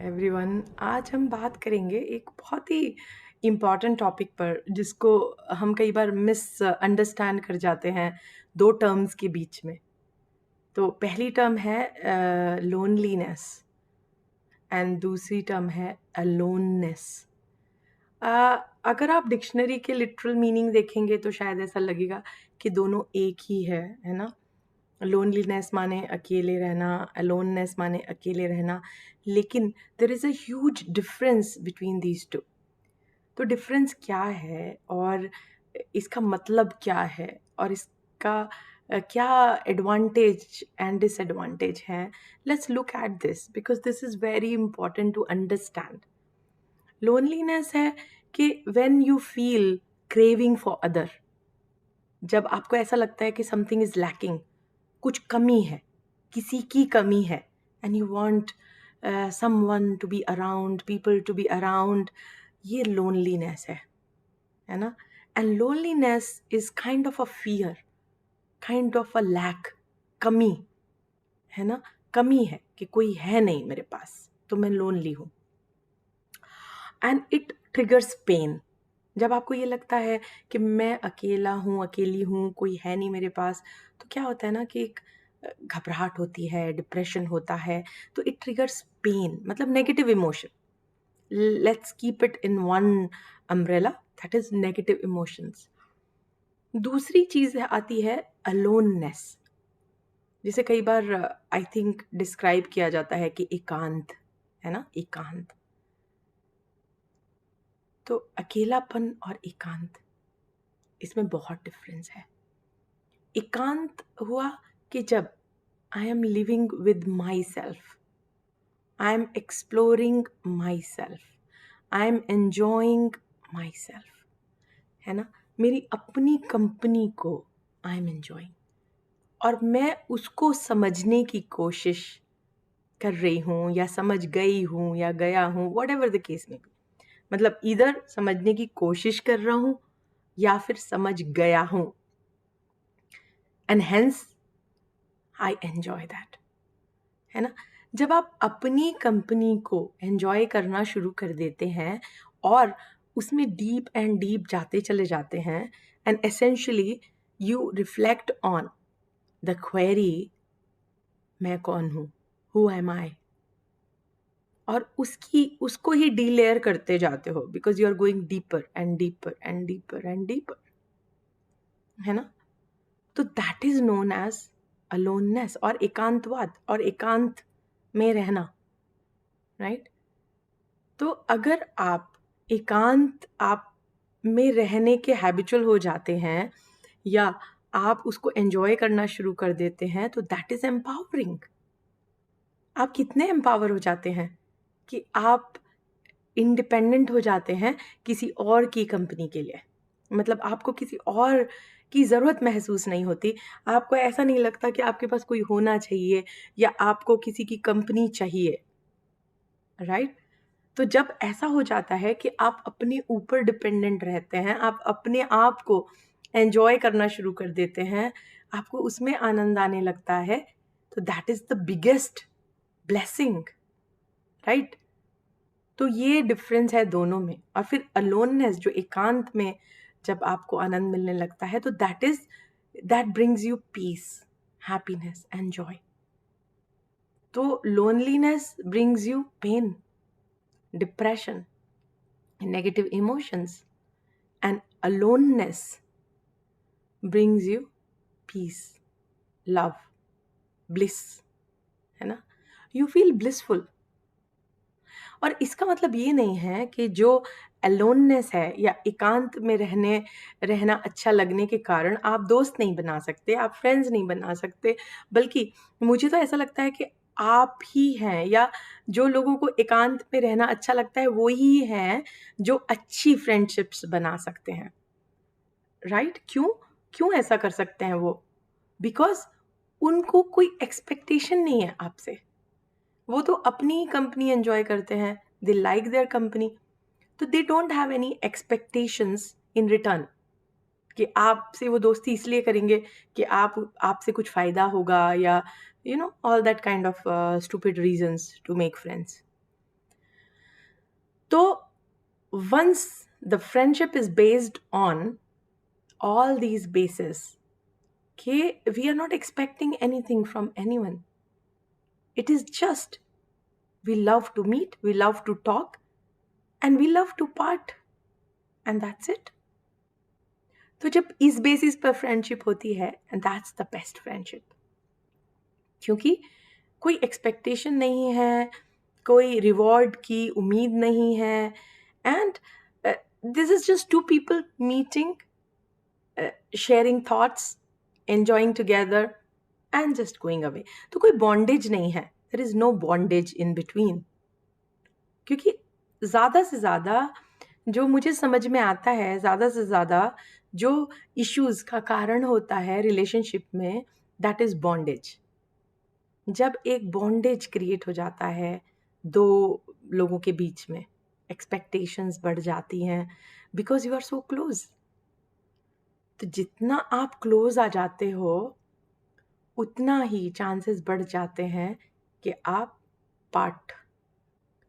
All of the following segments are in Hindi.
एवरीवन, आज हम बात करेंगे एक बहुत ही इम्पॉर्टेंट टॉपिक पर जिसको हम कई बार मिस अंडरस्टैंड कर जाते हैं दो टर्म्स के बीच में। तो पहली टर्म है लोनलीनेस एंड दूसरी टर्म है अलोननेस। अगर आप डिक्शनरी के लिटरल मीनिंग देखेंगे तो शायद ऐसा लगेगा कि दोनों एक ही है ना। लोनलीनेस माने अकेले रहना, अलोननेस माने अकेले रहना, लेकिन there is a huge difference between these two. तो डिफरेंस क्या है और इसका मतलब क्या है और इसका क्या एडवांटेज एंड डिसएडवांटेज है। Let's look at this because this is very important to understand. Loneliness है कि when you feel craving for other, जब आपको ऐसा लगता है कि समथिंग इज लैकिंग, कुछ कमी है, किसी की कमी है, and you want someone to be around, people to be around, ये लोनलीनेस है ना। And loneliness is kind of a fear, kind of a lack, कमी है ना। कमी है कि कोई है नहीं मेरे पास, तो मैं लोनली हूँ। And it triggers pain. जब आपको ये लगता है कि मैं अकेला हूँ, अकेली हूँ, कोई है नहीं मेरे पास, तो क्या होता है ना कि एक घबराहट होती है, डिप्रेशन होता है। तो इट ट्रिगर्स पेन, मतलब negative emotion. Let's keep it in one umbrella, that is negative emotions. दूसरी चीज आती है अलोननेस, जिसे कई बार आई थिंक डिस्क्राइब किया जाता है कि एकांत, है ना, एकांत। तो अकेलापन और एकांत, इसमें बहुत डिफरेंस है। एकांत हुआ कि जब I am living with my self, I am exploring my self, I am enjoying my self, है ना। मेरी अपनी कंपनी को आई एम एंजॉइंग, और मैं उसको समझने की कोशिश कर रही हूँ या समझ गई हूँ या गया हूँ, वट एवर द केस में बी। मतलब इधर समझने की कोशिश कर रहा हूँ या फिर समझ गया हूँ, and hence I enjoy that, है ना। जब आप अपनी कंपनी को एंजॉय करना शुरू कर देते हैं और उसमें डीप एंड डीप जाते चले जाते हैं, and essentially you reflect on the query, मैं कौन हूँ, हु एम आई, और उसको ही डीलेयर करते जाते हो because you are going deeper and deeper and deeper and deeper, है ना। तो that is known as aloneness और एकांतवाद और एकांत में रहना, राइट। तो अगर आप एकांत आप में रहने के हैबिचुअल हो जाते हैं या आप उसको एंजॉय करना शुरू कर देते हैं, तो दैट इज एम्पावरिंग। आप कितने एम्पावर हो जाते हैं कि आप इंडिपेंडेंट हो जाते हैं किसी और की कंपनी के लिए। मतलब आपको किसी और की ज़रूरत महसूस नहीं होती। आपको ऐसा नहीं लगता कि आपके पास कोई होना चाहिए या आपको किसी की कंपनी चाहिए, राइट। तो जब ऐसा हो जाता है कि आप अपने ऊपर डिपेंडेंट रहते हैं, आप अपने आप को एंजॉय करना शुरू कर देते हैं, आपको उसमें आनंद आने लगता है, तो that is the biggest blessing, right. तो ये डिफरेंस है दोनों में। और फिर अलोननेस, जो एकांत में जब आपको आनंद मिलने लगता है, तो that brings you peace, happiness and joy. तो loneliness brings you pain, depression, negative emotions, and aloneness brings you peace, love, bliss, है ना। You feel blissful। और इसका मतलब ये नहीं है कि जो अलोननेस है या एकांत में रहना अच्छा लगने के कारण आप दोस्त नहीं बना सकते, आप फ्रेंड्स नहीं बना सकते, बल्कि मुझे तो ऐसा लगता है कि आप ही हैं, या जो लोगों को एकांत में रहना अच्छा लगता है वो ही हैं जो अच्छी फ्रेंडशिप्स बना सकते हैं, राइट। क्यों क्यों ऐसा कर सकते हैं वो? बिकॉज उनको कोई एक्सपेक्टेशन नहीं है आपसे, वो तो अपनी कंपनी एंजॉय करते हैं, दे लाइक देयर कंपनी, तो they don't have any expectations in return कि आपसे वो दोस्ती इसलिए करेंगे कि आपसे कुछ फायदा होगा, या all that kind of stupid reasons to make friends. तो once the friendship is based on all these bases, okay, we are not expecting anything from anyone. It is just we love to meet, we love to talk, and we love to part, and that's it. तो जब इस बेसिस पर फ्रेंडशिप होती है, and that's the best friendship, क्योंकि कोई एक्सपेक्टेशन नहीं है, कोई रिवॉर्ड की उम्मीद नहीं है, and this is just two people meeting, sharing thoughts, enjoying together and just going away. तो कोई बॉन्डेज नहीं है, there is no bondage in between. क्योंकि ज़्यादा से ज़्यादा जो मुझे समझ में आता है, ज़्यादा से ज़्यादा जो इश्यूज़ का कारण होता है रिलेशनशिप में, दैट इज़ बॉन्डेज. जब एक बॉन्डेज क्रिएट हो जाता है दो लोगों के बीच में, एक्सपेक्टेशंस बढ़ जाती हैं because you are so close. तो जितना आप क्लोज आ जाते हो उतना ही चांसेस बढ़ जाते हैं कि आप पार्ट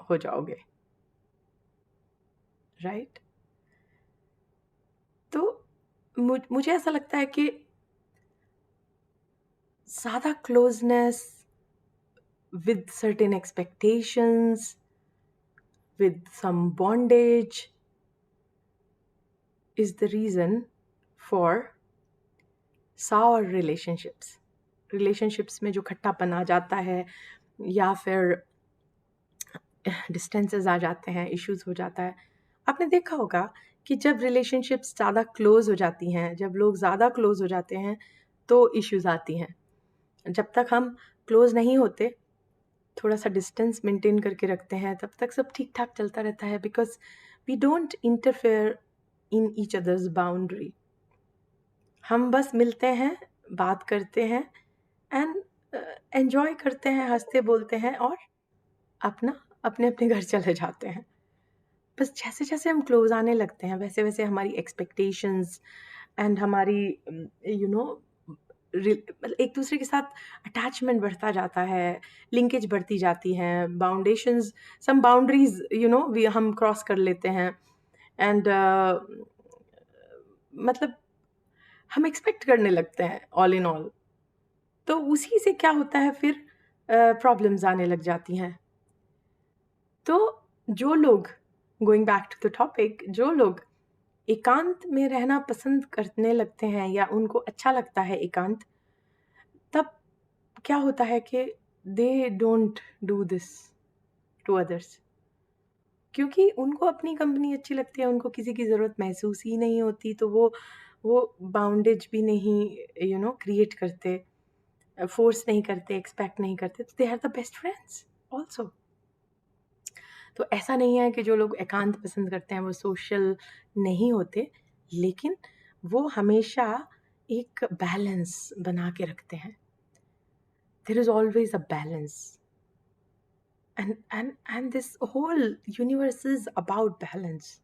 हो जाओगे, राइट? तो मुझे ऐसा लगता है कि ज़्यादा closeness with certain expectations, with some bondage, is the reason for sour relationships. Relationships में जो खट्टापन आ जाता है या फिर डिस्टेंसेस आ जाते हैं, इश्यूज हो जाता है. आपने देखा होगा कि जब रिलेशनशिप्स ज़्यादा क्लोज हो जाती हैं, जब लोग ज़्यादा क्लोज हो जाते हैं तो इश्यूज आती हैं. जब तक हम क्लोज नहीं होते, थोड़ा सा डिस्टेंस मेंटेन करके रखते हैं, तब तक सब ठीक ठाक चलता रहता है, because we don't interfere in each others boundary. हम बस मिलते हैं, बात करते हैं एंड एंजॉय करते हैं, हंसते बोलते हैं और अपना अपने अपने घर चले जाते हैं. बस जैसे जैसे हम क्लोज आने लगते हैं वैसे वैसे हमारी एक्सपेक्टेशंस एंड हमारी एक दूसरे के साथ अटैचमेंट बढ़ता जाता है, लिंकेज बढ़ती जाती हैं, बाउंडेशंस, सम बाउंड्रीज वी हम क्रॉस कर लेते हैं, एंड मतलब हम एक्सपेक्ट करने लगते हैं ऑल इन ऑल. तो उसी से क्या होता है, फिर प्रॉब्लम्स आने लग जाती हैं. तो जो लोग, going back to the topic, जो लोग एकांत में रहना पसंद करने लगते हैं या उनको अच्छा लगता है एकांत, तब क्या होता है कि they don't do this to others, क्योंकि उनको अपनी कंपनी अच्छी लगती है, उनको किसी की ज़रूरत महसूस ही नहीं होती, तो वो बाउंडेज भी नहीं क्रिएट करते, फोर्स नहीं करते, एक्सपेक्ट नहीं करते, तो they are the best friends also. तो ऐसा नहीं है कि जो लोग एकांत पसंद करते हैं वो सोशल नहीं होते, लेकिन वो हमेशा एक बैलेंस बना के रखते हैं. There is always a balance, and this whole universe is about balance.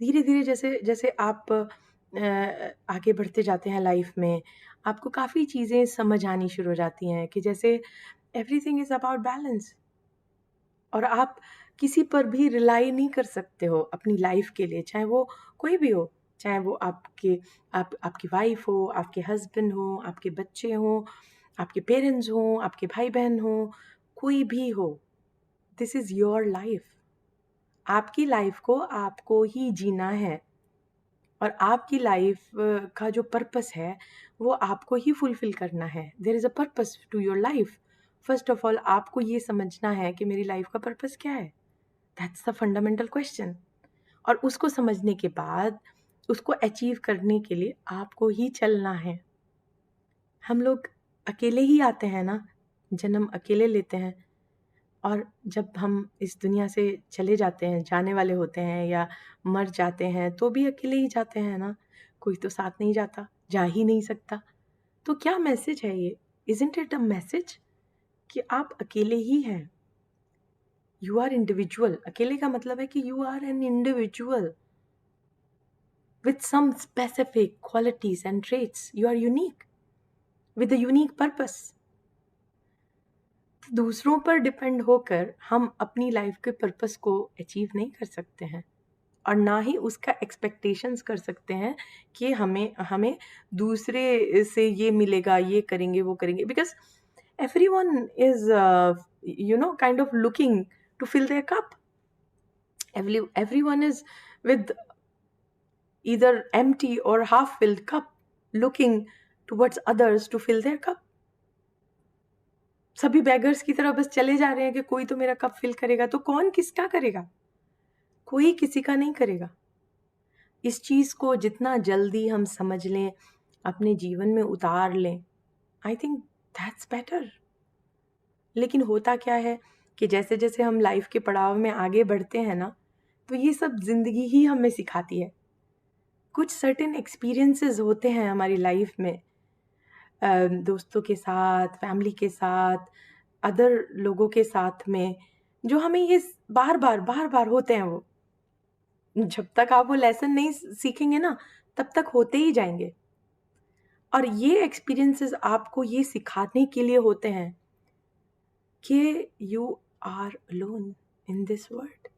धीरे धीरे जैसे जैसे आप आगे बढ़ते जाते हैं लाइफ में, आपको काफ़ी चीज़ें समझ आनी शुरू हो जाती हैं कि जैसे एवरीथिंग इज़ अबाउट बैलेंस, और आप किसी पर भी रिलाई नहीं कर सकते हो अपनी लाइफ के लिए, चाहे वो कोई भी हो, चाहे वो आपकी वाइफ हो, आपके हस्बैंड हो, आपके बच्चे हो, आपके पेरेंट्स हो, आपके भाई बहन हो, कोई भी हो. This is your life. आपकी लाइफ को आपको ही जीना है, और आपकी लाइफ का जो पर्पस है वो आपको ही फुलफिल करना है. There is a purpose to your life. First of all आपको ये समझना है कि मेरी लाइफ का पर्पस क्या है. That's the fundamental question. और उसको समझने के बाद उसको अचीव करने के लिए आपको ही चलना है. हम लोग अकेले ही आते हैं ना, जन्म अकेले लेते हैं, और जब हम इस दुनिया से चले जाते हैं, जाने वाले होते हैं या मर जाते हैं, तो भी अकेले ही जाते हैं ना, कोई तो साथ नहीं जाता, जा ही नहीं सकता. तो क्या मैसेज है ये? इज़न्ट इट अ मैसेज कि आप अकेले ही हैं? You are individual. अकेले का मतलब है कि you are an individual with some specific qualities and traits. You are unique with a unique purpose. तो दूसरों पर डिपेंड होकर हम अपनी लाइफ के पर्पस को अचीव नहीं कर सकते हैं, और ना ही उसका एक्सपेक्टेशंस कर सकते हैं कि हमें हमें दूसरे से ये मिलेगा, ये करेंगे, वो करेंगे, because everyone is kind of looking to fill their cup. Everyone is with either empty or half filled cup, looking towards others to fill their cup. सभी बेगर्स की तरह बस चले जा रहे हैं कि कोई तो मेरा कप फिल करेगा, तो कौन किसका करेगा? कोई किसी का नहीं करेगा। इस चीज को जितना जल्दी हम समझ लें, अपने जीवन में उतार लें, आई थिंक दैट्स बेटर। लेकिन होता क्या है कि जैसे जैसे हम लाइफ के पड़ाव में आगे बढ़ते हैं ना, तो ये सब जिंदगी ही हमें सिखाती है। कुछ सर्टेन एक्सपीरियंसेस होते हैं हमारी लाइफ में, दोस्तों के साथ, फैमिली के साथ, अदर लोगों के साथ में, जो हमें ये बार बार होते हैं। वो जब तक आप वो लेसन नहीं सीखेंगे ना, तब तक होते ही जाएंगे। और ये एक्सपीरियंसेस आपको ये सिखाने के लिए होते हैं कि you are alone in this world.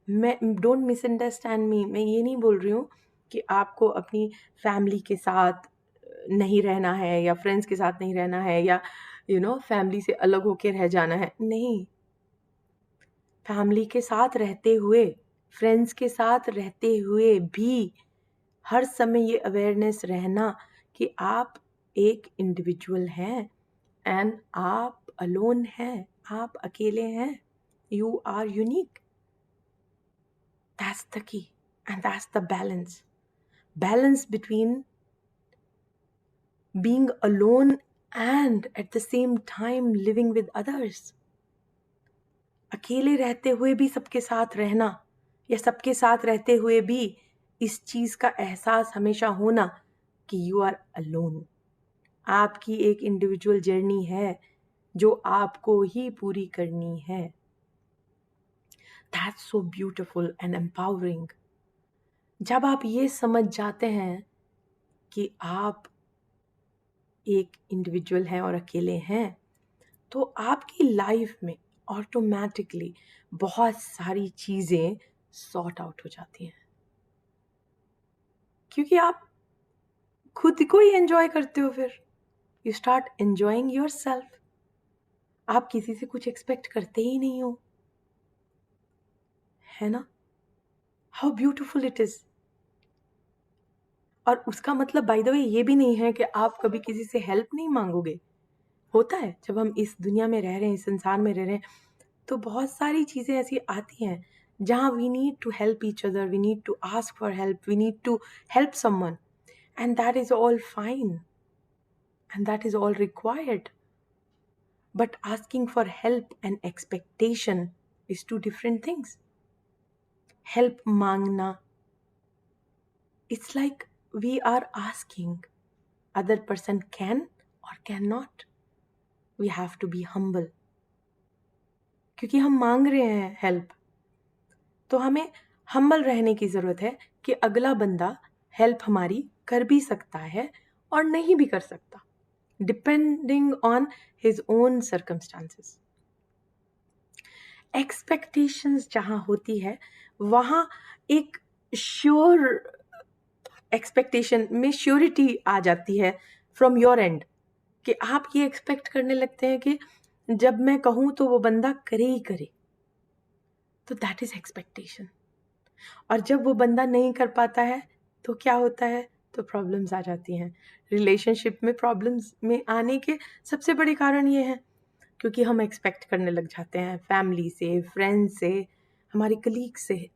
मैं डोंट मिसअंडरस्टैंड मी, मैं ये नहीं बोल रही हूँ कि आपको अपनी फैमिली के साथ नहीं रहना है, या फ्रेंड्स के साथ नहीं रहना है, या फैमिली से अलग होके रह जाना है। नहीं, फैमिली के साथ रहते हुए, फ्रेंड्स के साथ रहते हुए भी हर समय ये अवेयरनेस रहना कि आप एक इंडिविजुअल हैं एंड आप अलोन हैं, आप अकेले हैं, you are unique. That's the key, and that's the balance between being alone and at the same time living with others. अकेले रहते हुए भी सबके साथ रहना, या सबके साथ रहते हुए भी इस चीज का एहसास हमेशा होना कि यू आर अलोन। आपकी एक इंडिविजुअल जर्नी है जो आपको ही पूरी करनी है। That's so beautiful and empowering. जब आप ये समझ जाते हैं कि आप एक इंडिविजुअल हैं और अकेले हैं, तो आपकी लाइफ में ऑटोमेटिकली बहुत सारी चीज़ें सॉर्ट आउट हो जाती हैं, क्योंकि आप खुद को ही एंजॉय करते हो। फिर you start enjoying your self. आप किसी से कुछ एक्सपेक्ट करते ही नहीं हो, है ना? How beautiful it is. और उसका मतलब बाय द वे ये भी नहीं है कि आप कभी किसी से हेल्प नहीं मांगोगे। होता है, जब हम इस दुनिया में रह रहे हैं, इस संसार में रह रहे हैं, तो बहुत सारी चीज़ें ऐसी आती हैं जहाँ we need to help each other, we need to ask for help, we need to help someone, and that is all fine and that is all required. But asking for help and expectation is two different things. Help मांगना, it's like we are asking, other person can और can not. We have to be humble, क्योंकि हम मांग रहे हैं हेल्प, तो हमें हम्बल रहने की ज़रूरत है कि अगला बंदा हेल्प हमारी कर भी सकता है और नहीं भी कर सकता, depending on his own circumstances. Expectations जहाँ होती है, वहाँ एक श्योर एक्सपेक्टेशन में श्योरिटी आ जाती है फ्रॉम योर एंड, कि आप ये एक्सपेक्ट करने लगते हैं कि जब मैं कहूँ तो वो बंदा करे ही करे। तो दैट इज एक्सपेक्टेशन। और जब वो बंदा नहीं कर पाता है तो क्या होता है? तो प्रॉब्लम्स आ जाती हैं। रिलेशनशिप में प्रॉब्लम्स में आने के सबसे बड़े कारण ये हैं क्योंकि हम एक्सपेक्ट करने लग जाते हैं फैमिली से, फ्रेंड से, हमारे कलीग से,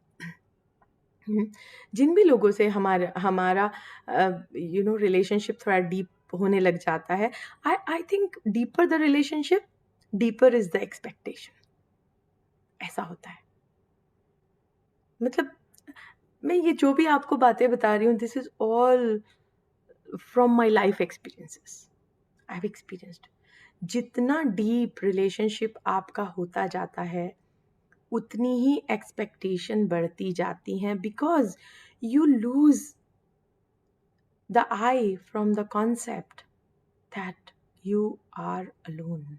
जिन भी लोगों से हमारा हमारा रिलेशनशिप थोड़ा डीप होने लग जाता है। I think deeper the relationship, deeper is the expectation. ऐसा होता है। मतलब मैं ये जो भी आपको बातें बता रही हूँ, this is all from my life experiences. I have experienced. जितना डीप रिलेशनशिप आपका होता जाता है, उतनी ही एक्सपेक्टेशन बढ़ती जाती हैं, because you lose the I from the concept that you are alone.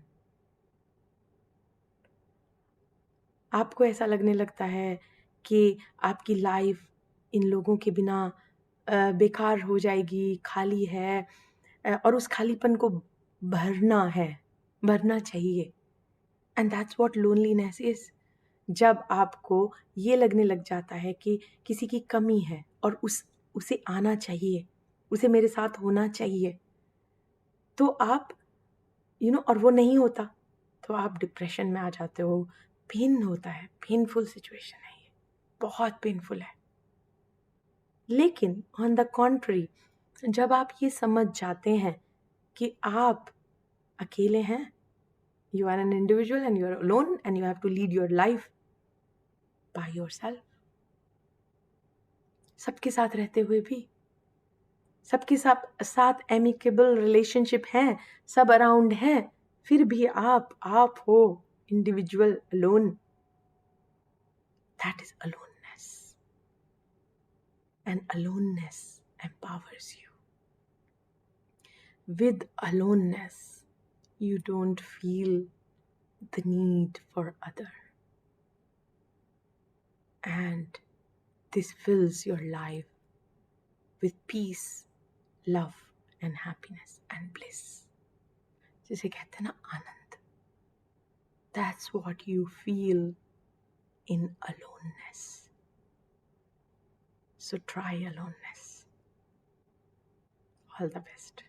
आपको ऐसा लगने लगता है कि आपकी लाइफ इन लोगों के बिना बेकार हो जाएगी, खाली है, और उस खालीपन को भरना चाहिए। And that's what loneliness is. जब आपको ये लगने लग जाता है कि किसी की कमी है और उसे आना चाहिए, उसे मेरे साथ होना चाहिए, तो आप और वो नहीं होता, तो आप डिप्रेशन में आ जाते हो। पेन होता है, पेनफुल सिचुएशन है ये, बहुत पेनफुल है। लेकिन ऑन द कॉन्ट्री, जब आप ये समझ जाते हैं कि आप अकेले हैं, you are an individual and you are alone and you have to lead your life by yourself, सबके साथ रहते हुए भी, सबके साथ साथ एमिकेबल रिलेशनशिप हैं, सब अराउंड हैं, फिर भी आप हो individual, alone, that is aloneness. And aloneness empowers you. With aloneness, you don't feel the need for other. And this fills your life with peace, love, and happiness and bliss. जिसे कहते हैं ना आनंद. That's what you feel in aloneness. So try aloneness. All the best.